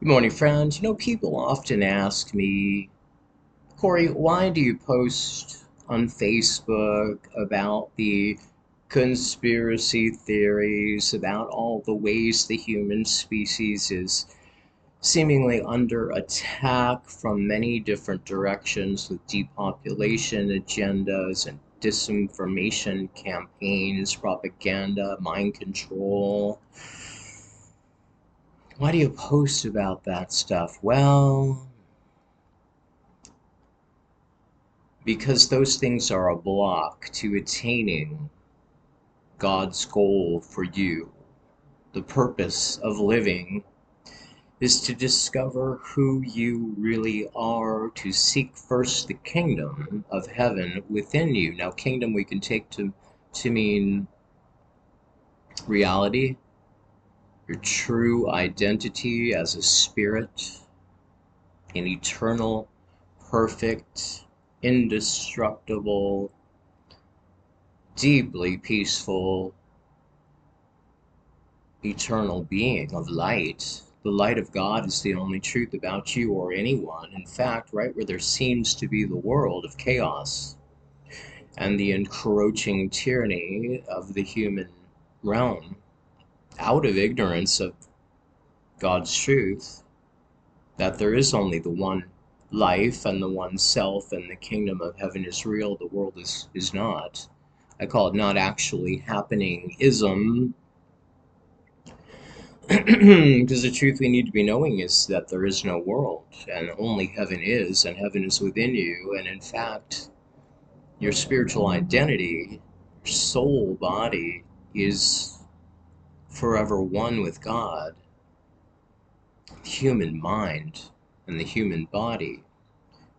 Good morning, friends. People often ask me, Corey, why do you post on Facebook about the conspiracy theories, about all the ways the human species is seemingly under attack from many different directions with depopulation agendas and disinformation campaigns, propaganda, mind control? Why do you post about that stuff? Well, because those things are a block to attaining God's goal for you. The purpose of living is to discover who you really are, to seek first the kingdom of heaven within you. Now, kingdom we can take to mean reality, your true identity as a spirit, an eternal, perfect, indestructible, deeply peaceful, eternal being of light. The light of God is the only truth about you or anyone. In fact, right where there seems to be the world of chaos and the encroaching tyranny of the human realm, out of ignorance of God's truth, that there is only the one life and the one self, and the kingdom of heaven is real, the world is not. I call it not actually happening ism. Because the truth we need to be knowing is that there is no world, and only heaven is, and heaven is within you. And in fact, your spiritual identity, your soul body, is forever one with God. The human mind and the human body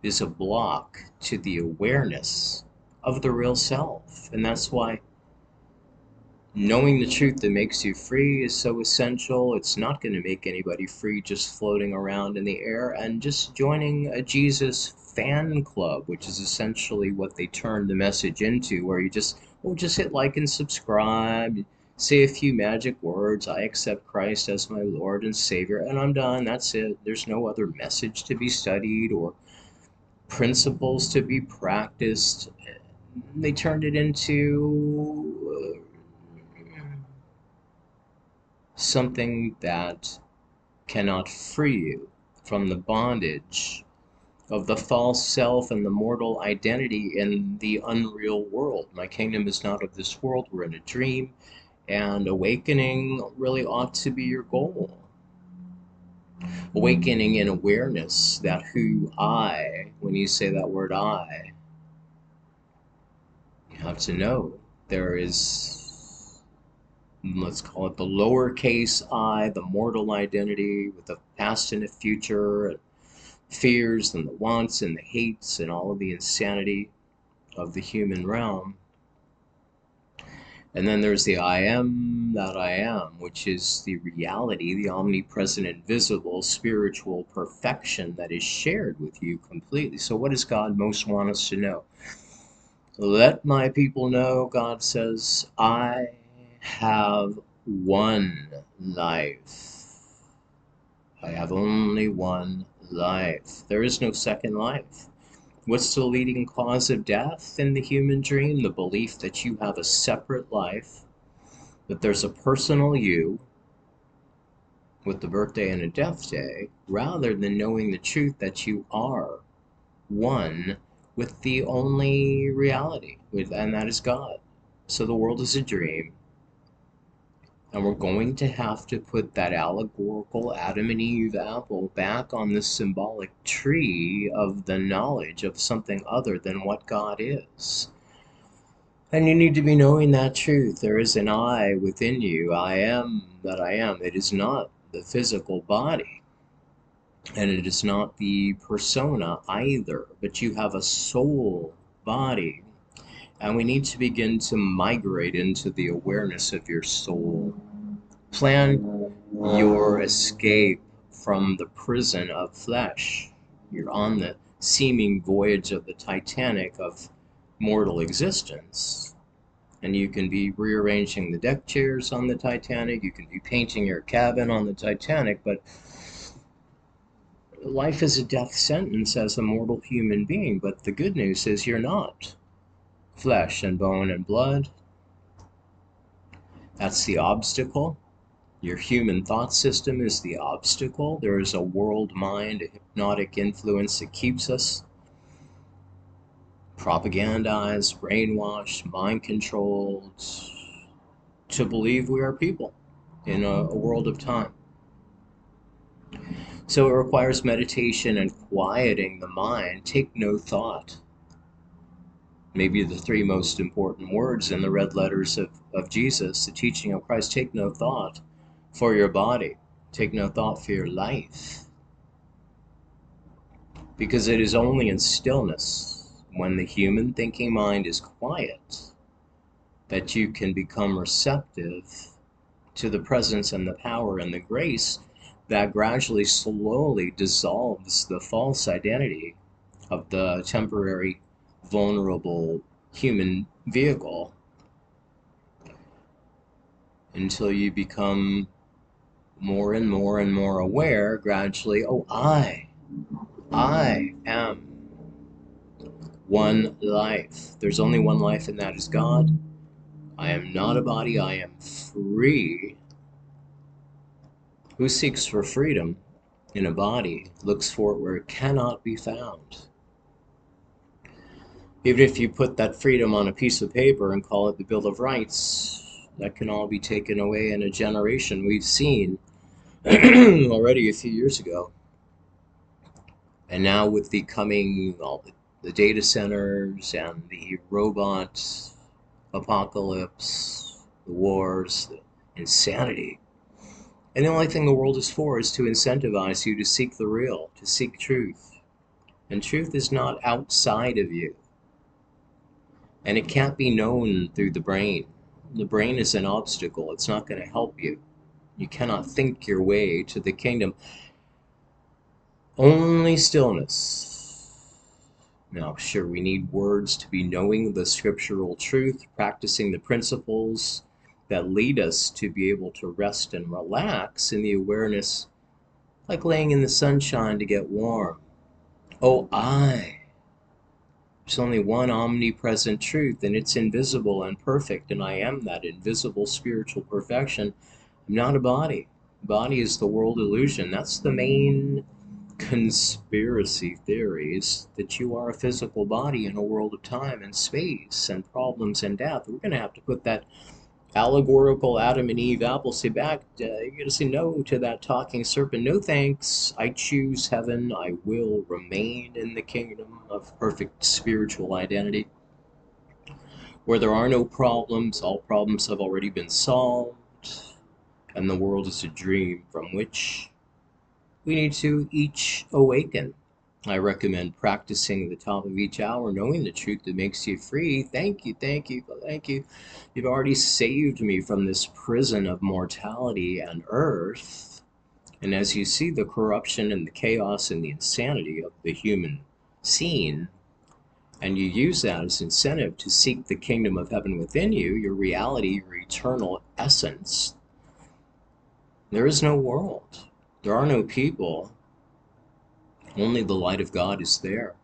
is a block to the awareness of the real self. And that's why knowing the truth that makes you free is so essential. It's not going to make anybody free just floating around in the air and just joining a Jesus fan club, which is essentially what they turned the message into, where you just hit like and subscribe, say a few magic words, I accept Christ as my Lord and Savior, and I'm done. That's it. There's no other message to be studied or principles to be practiced. They turned it into something that cannot free you from the bondage of the false self and the mortal identity in the unreal world. My kingdom is not of this world. We're in a dream, and awakening really ought to be your goal. Awakening in awareness that when you say that word I, you have to know there is, let's call it the lowercase I, the mortal identity with the past and the future, and fears and the wants and the hates and all of the insanity of the human realm. And then there's the I am that I am, which is the reality, the omnipresent, invisible, spiritual perfection that is shared with you completely. So what does God most want us to know? Let my people know, God says, I have one life. I have only one life. There is no second life. What's the leading cause of death in the human dream? The belief that you have a separate life, that there's a personal you with the birthday and a death day, rather than knowing the truth that you are one with the only reality, and that is God. So the world is a dream, and we're going to have to put that allegorical Adam and Eve apple back on the symbolic tree of the knowledge of something other than what God is. And you need to be knowing that truth. There is an I within you. I am that I am. It is not the physical body, and it is not the persona either, but you have a soul body. And we need to begin to migrate into the awareness of your soul. Plan your escape from the prison of flesh. You're on the seeming voyage of the Titanic of mortal existence. And you can be rearranging the deck chairs on the Titanic, you can be painting your cabin on the Titanic, but Life is a death sentence as a mortal human being, but the good news is you're not flesh and bone and blood. That's the obstacle. Your human thought system is the obstacle. There is a world mind, a hypnotic influence that keeps us propagandized, brainwashed, mind controlled to believe we are people in a world of time. So it requires meditation and quieting the mind. Take no thought. Maybe the three most important words in the red letters of Jesus, the teaching of Christ. Take no thought for your body. Take no thought for your life. Because it is only in stillness, when the human thinking mind is quiet, that you can become receptive to the presence and the power and the grace that gradually, slowly dissolves the false identity of the temporary, vulnerable human vehicle until you become more and more and more aware gradually. Oh, I am one life. There's only one life, and that is God. I am not a body. I am free. Who seeks for freedom in a body looks for it where it cannot be found. Even if you put that freedom on a piece of paper and call it the Bill of Rights, that can all be taken away in a generation. We've seen already a few years ago. And now with the coming, well, the data centers and the robot apocalypse, the wars, the insanity. And the only thing the world is for is to incentivize you to seek the real, to seek truth. And truth is not outside of you. And it can't be known through the brain. The brain is an obstacle. It's not going to help you. You cannot think your way to the kingdom. Only stillness. Now, sure, we need words to be knowing the scriptural truth, practicing the principles that lead us to be able to rest and relax in the awareness, like laying in the sunshine to get warm. Oh, there's only one omnipresent truth, and it's invisible and perfect, and I am that invisible spiritual perfection. I'm not a body. Body is the world illusion. That's the main conspiracy theories, that you are a physical body in a world of time and space and problems and death. We're going to have to put that allegorical Adam and Eve Appleseed back. You're going to say no to that talking serpent. No thanks. I choose heaven. I will remain in the kingdom of perfect spiritual identity, where there are no problems. All problems have already been solved, and the world is a dream from which we need to each awaken. I recommend practicing at the top of each hour, knowing the truth that makes you free. Thank you, thank you, thank you. You've already saved me from this prison of mortality and earth. And as you see the corruption and the chaos and the insanity of the human scene, and you use that as incentive to seek the kingdom of heaven within you, your reality, your eternal essence, there is no world. There are no people. Only the light of God is there.